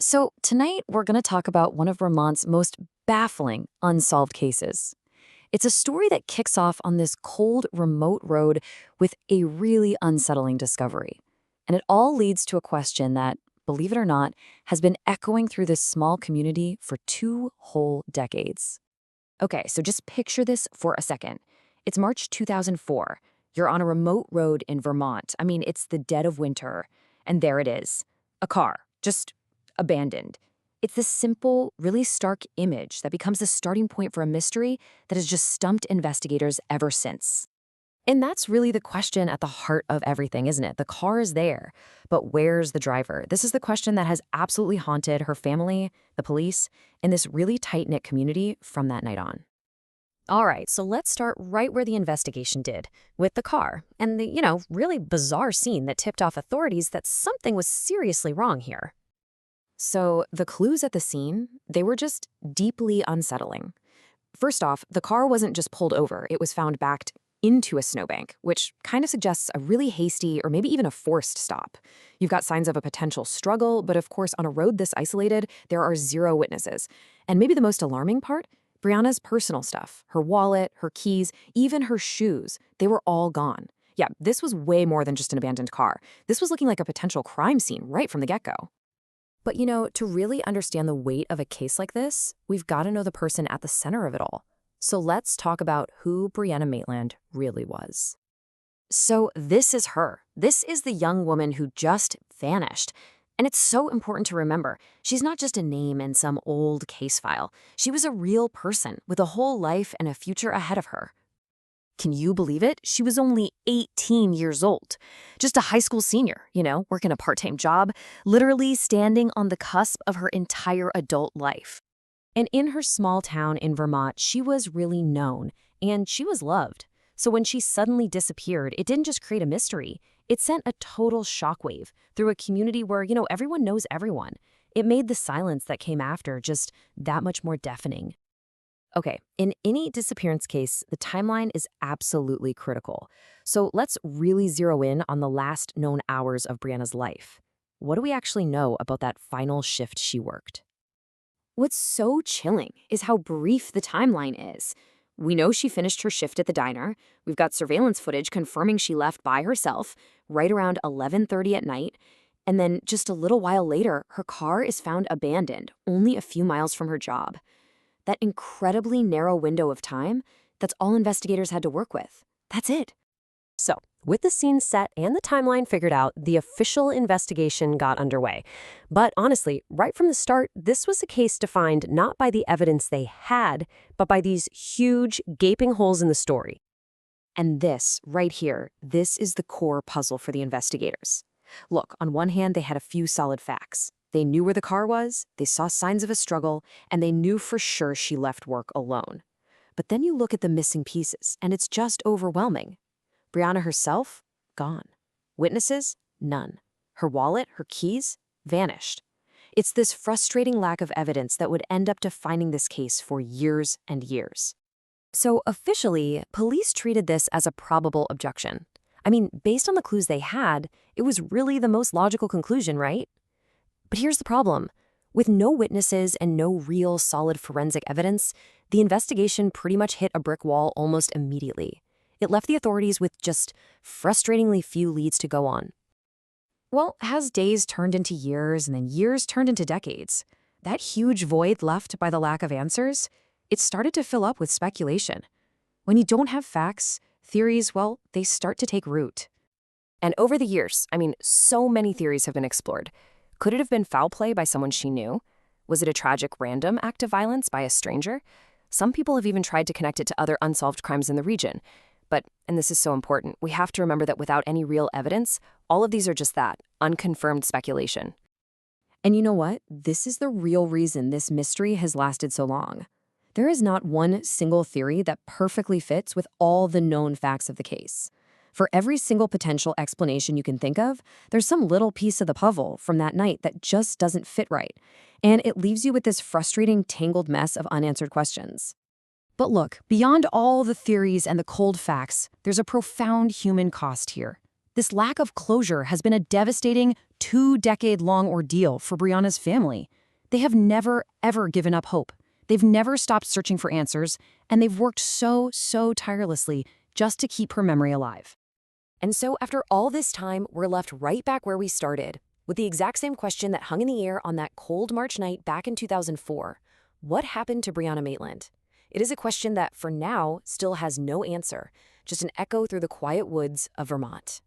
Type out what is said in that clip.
So, tonight we're going to talk about one of Vermont's most baffling unsolved cases. It's a story that kicks off on this cold, remote road with a really unsettling discovery. And it all leads to a question that, believe it or not, has been echoing through this small community for 2 whole decades. Okay, so just picture this for a second. It's March 2004. You're on a remote road in Vermont. I mean, it's the dead of winter. And there it is, a car, just abandoned. It's this simple, really stark image that becomes the starting point for a mystery that has just stumped investigators ever since. And that's really the question at the heart of everything, isn't it? The car is there, but where's the driver? This is the question that has absolutely haunted her family, the police, and this really tight-knit community from that night on. All right, so let's start right where the investigation did, with the car, and the really bizarre scene that tipped off authorities that something was seriously wrong here. So the clues at the scene, they were just deeply unsettling. First off, the car wasn't just pulled over, it was found backed into a snowbank, which kind of suggests a really hasty or maybe even a forced stop. You've got signs of a potential struggle, but of course on a road this isolated, there are zero witnesses. And maybe the most alarming part? Brianna's personal stuff, her wallet, her keys, even her shoes, they were all gone. Yeah, this was way more than just an abandoned car. This was looking like a potential crime scene right from the get-go. But to really understand the weight of a case like this, we've got to know the person at the center of it all. So let's talk about who Brianna Maitland really was. So this is her. This is the young woman who just vanished. And it's so important to remember, she's not just a name in some old case file. She was a real person with a whole life and a future ahead of her. Can you believe it? She was only 18 years old. Just a high school senior, working a part-time job, literally standing on the cusp of her entire adult life. And in her small town in Vermont, she was really known, and she was loved. So when she suddenly disappeared, it didn't just create a mystery. It sent a total shockwave through a community where, everyone knows everyone. It made the silence that came after just that much more deafening. Okay, in any disappearance case, the timeline is absolutely critical. So let's really zero in on the last known hours of Brianna's life. What do we actually know about that final shift she worked? What's so chilling is how brief the timeline is. We know she finished her shift at the diner. We've got surveillance footage confirming she left by herself right around 11:30 at night. And then just a little while later, her car is found abandoned, only a few miles from her job. That incredibly narrow window of time, that's all investigators had to work with. That's it. So, with the scene set and the timeline figured out, the official investigation got underway. But honestly, right from the start, this was a case defined not by the evidence they had, but by these huge, gaping holes in the story. And this, right here, this is the core puzzle for the investigators. Look, on one hand, they had a few solid facts. They knew where the car was, they saw signs of a struggle, and they knew for sure she left work alone. But then you look at the missing pieces, and it's just overwhelming. Brianna herself, gone. Witnesses, none. Her wallet, her keys, vanished. It's this frustrating lack of evidence that would end up defining this case for years and years. So officially, police treated this as a probable abduction. I mean, based on the clues they had, it was really the most logical conclusion, right? But here's the problem. With no witnesses and no real solid forensic evidence, the investigation pretty much hit a brick wall almost immediately. It left the authorities with just frustratingly few leads to go on. Well, as days turned into years and then years turned into decades, that huge void left by the lack of answers, it started to fill up with speculation. When you don't have facts, theories, well, they start to take root. And over the years, so many theories have been explored. Could it have been foul play by someone she knew? Was it a tragic random act of violence by a stranger? Some people have even tried to connect it to other unsolved crimes in the region. But, and this is so important, we have to remember that without any real evidence, all of these are just that, unconfirmed speculation. And you know what? This is the real reason this mystery has lasted so long. There is not one single theory that perfectly fits with all the known facts of the case. For every single potential explanation you can think of, there's some little piece of the puzzle from that night that just doesn't fit right, and it leaves you with this frustrating, tangled mess of unanswered questions. But look, beyond all the theories and the cold facts, there's a profound human cost here. This lack of closure has been a devastating 2-decade-long ordeal for Brianna's family. They have never, ever given up hope. They've never stopped searching for answers, and they've worked so tirelessly just to keep her memory alive. And so after all this time, we're left right back where we started, with the exact same question that hung in the air on that cold March night back in 2004. What happened to Brianna Maitland? It is a question that, for now, still has no answer, just an echo through the quiet woods of Vermont.